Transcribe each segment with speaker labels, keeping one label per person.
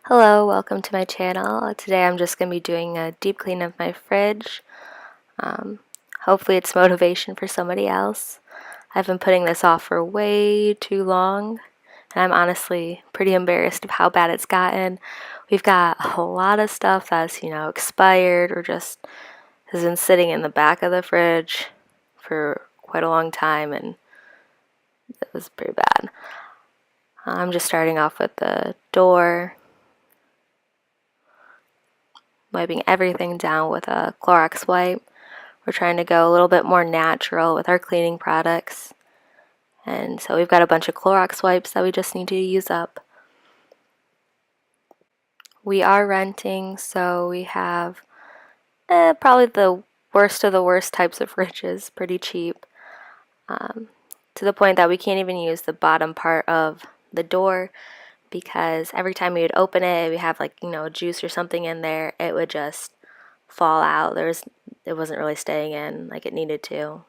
Speaker 1: Hello, welcome to my channel. Today I'm just going to be doing a deep clean of my fridge. Um, Hopefully it's motivation for somebody else. I've been putting this off for way too long, and I'm honestly pretty embarrassed of how bad it's gotten. We've got a lot of stuff that's, expired or just has been sitting in the back of the fridge for quite a long time, and it was pretty bad. I'm just starting off with the door, wiping everything down with a Clorox wipe. We're trying to go a little bit more natural with our cleaning products. And so we've got a bunch of Clorox wipes that we just need to use up. We are renting, so we have probably the worst of the worst types of fridges, pretty cheap, to the point that we can't even use the bottom part of the door because every time we would open it, we have juice or something in there, it would just fall out. It wasn't really staying in like it needed to.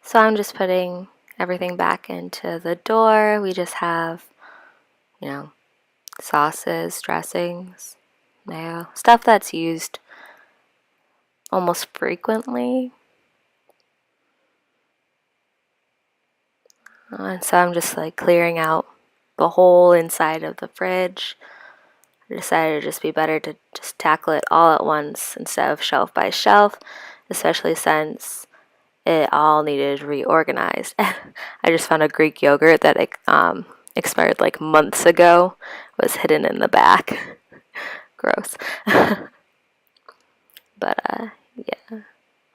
Speaker 1: So I'm just putting everything back into the door. We just have, sauces, dressings, mayo, stuff that's used almost frequently. And so I'm just clearing out the whole inside of the fridge. I decided it'd just be better to just tackle it all at once instead of shelf by shelf, especially since it all needed reorganized. I just found a Greek yogurt that expired months ago. It was hidden in the back. Gross. But yeah.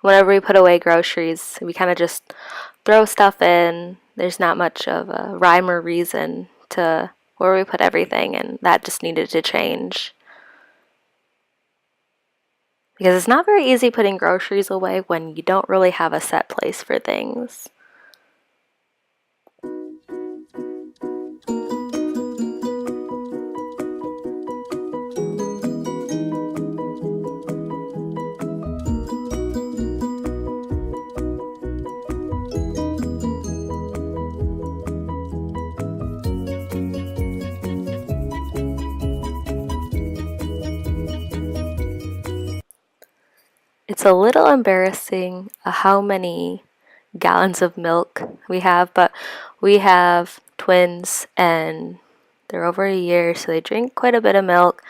Speaker 1: Whenever we put away groceries, we kind of just throw stuff in. There's not much of a rhyme or reason to where we put everything, and that just needed to change. Because it's not very easy putting groceries away when you don't really have a set place for things. It's a little embarrassing how many gallons of milk we have, but we have twins and they're over a year, so they drink quite a bit of milk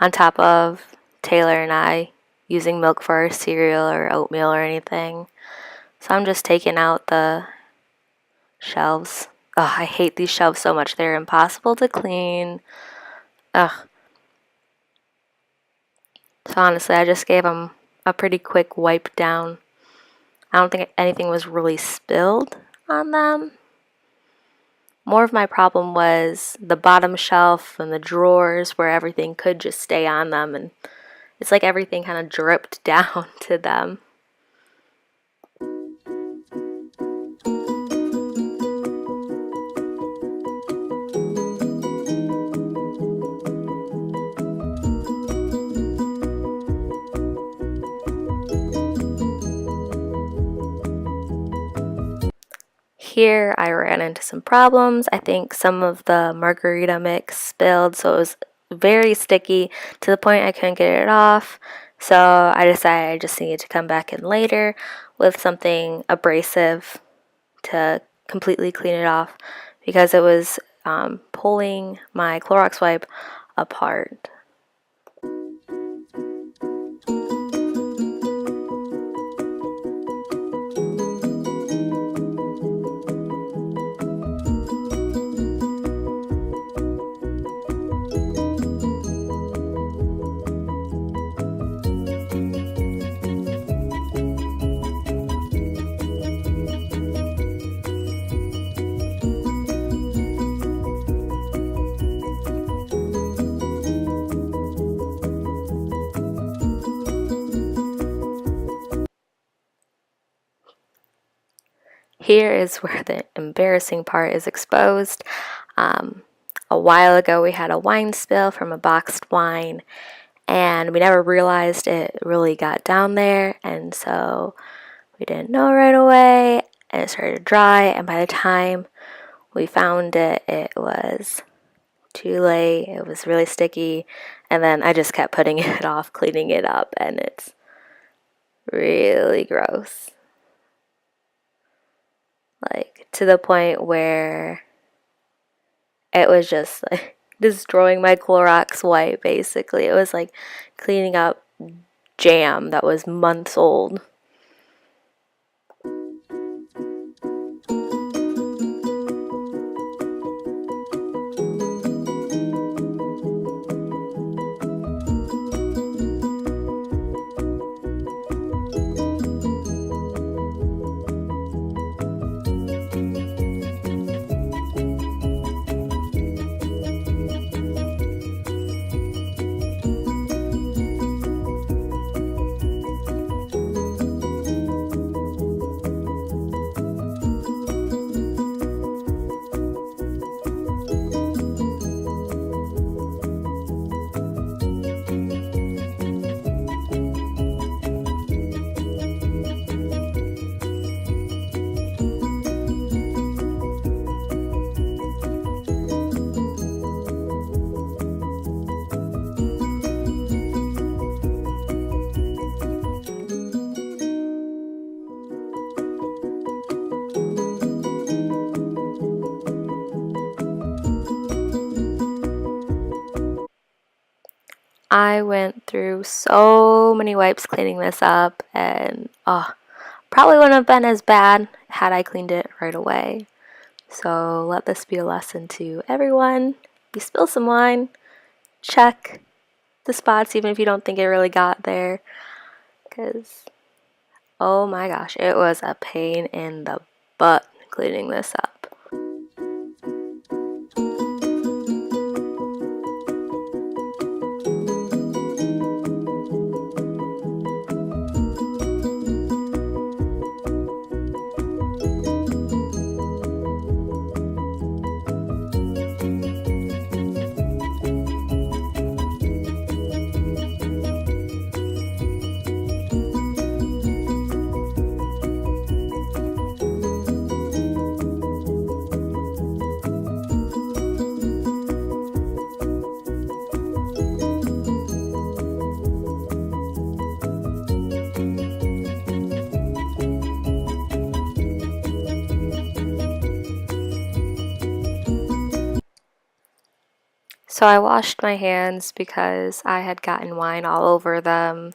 Speaker 1: on top of Taylor and I using milk for our cereal or oatmeal or anything. So I'm just taking out the shelves. Ugh, I hate these shelves so much. They're impossible to clean. Ugh. So honestly, I just gave them a pretty quick wipe down. I don't think anything was really spilled on them. More of my problem was the bottom shelf and the drawers where everything could just stay on them, and it's like everything kind of dripped down to them. Here I ran into some problems. I think some of the margarita mix spilled, so it was very sticky to the point I couldn't get it off. So I decided I just needed to come back in later with something abrasive to completely clean it off because it was pulling my Clorox wipe apart. Here is where the embarrassing part is exposed. A while ago we had a wine spill from a boxed wine, and we never realized it really got down there, and so we didn't know right away, and it started to dry, and by the time we found it, it was too late. It was really sticky, and then I just kept putting it off, cleaning it up, and it's really gross. Like, to the point where it was just like destroying my Clorox wipe, basically. It was like cleaning up jam that was months old. I went through so many wipes cleaning this up, and probably wouldn't have been as bad had I cleaned it right away. So let this be a lesson to everyone. If you spill some wine, check the spots even if you don't think it really got there, because oh my gosh, it was a pain in the butt cleaning this up. So I washed my hands because I had gotten wine all over them,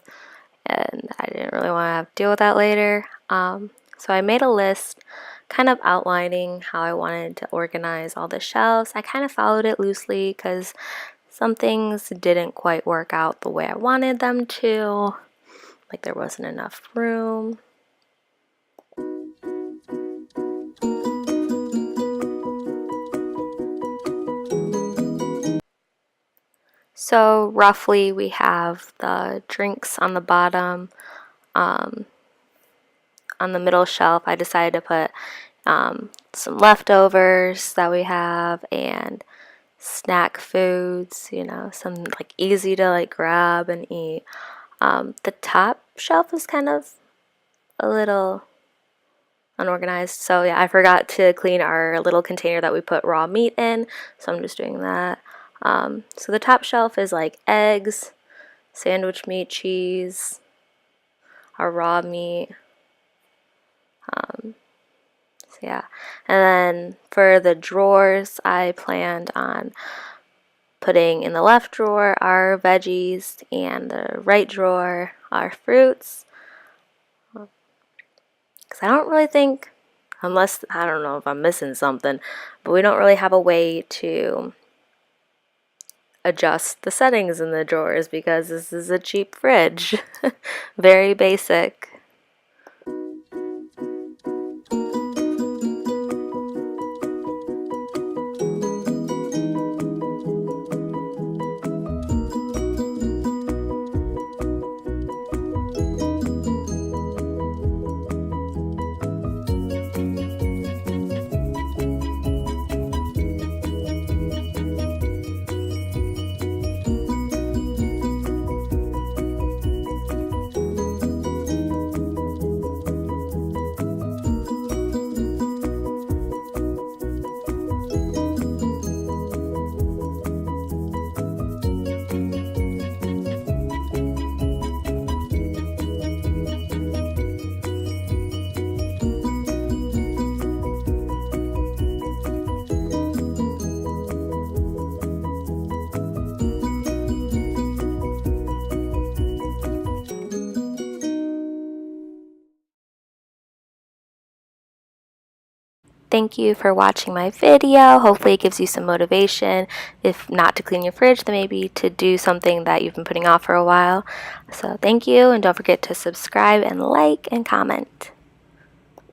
Speaker 1: and I didn't really want to have to deal with that later. So I made a list kind of outlining how I wanted to organize all the shelves. I kind of followed it loosely because some things didn't quite work out the way I wanted them to, like there wasn't enough room. So roughly we have the drinks on the bottom. On the middle shelf I decided to put some leftovers that we have and snack foods, some like easy to like grab and eat. The top shelf is kind of a little unorganized, so yeah, I forgot to clean our little container that we put raw meat in, so I'm just doing that. So the top shelf is like eggs, sandwich meat, cheese, our raw meat. So yeah, and then for the drawers, I planned on putting in the left drawer our veggies and the right drawer our fruits. Because I don't really think, unless, I don't know if I'm missing something, but we don't really have a way to adjust the settings in the drawers because this is a cheap fridge. Very basic. Thank you for watching my video. Hopefully it gives you some motivation, if not to clean your fridge, then maybe to do something that you've been putting off for a while. So thank you, and don't forget to subscribe and like and comment.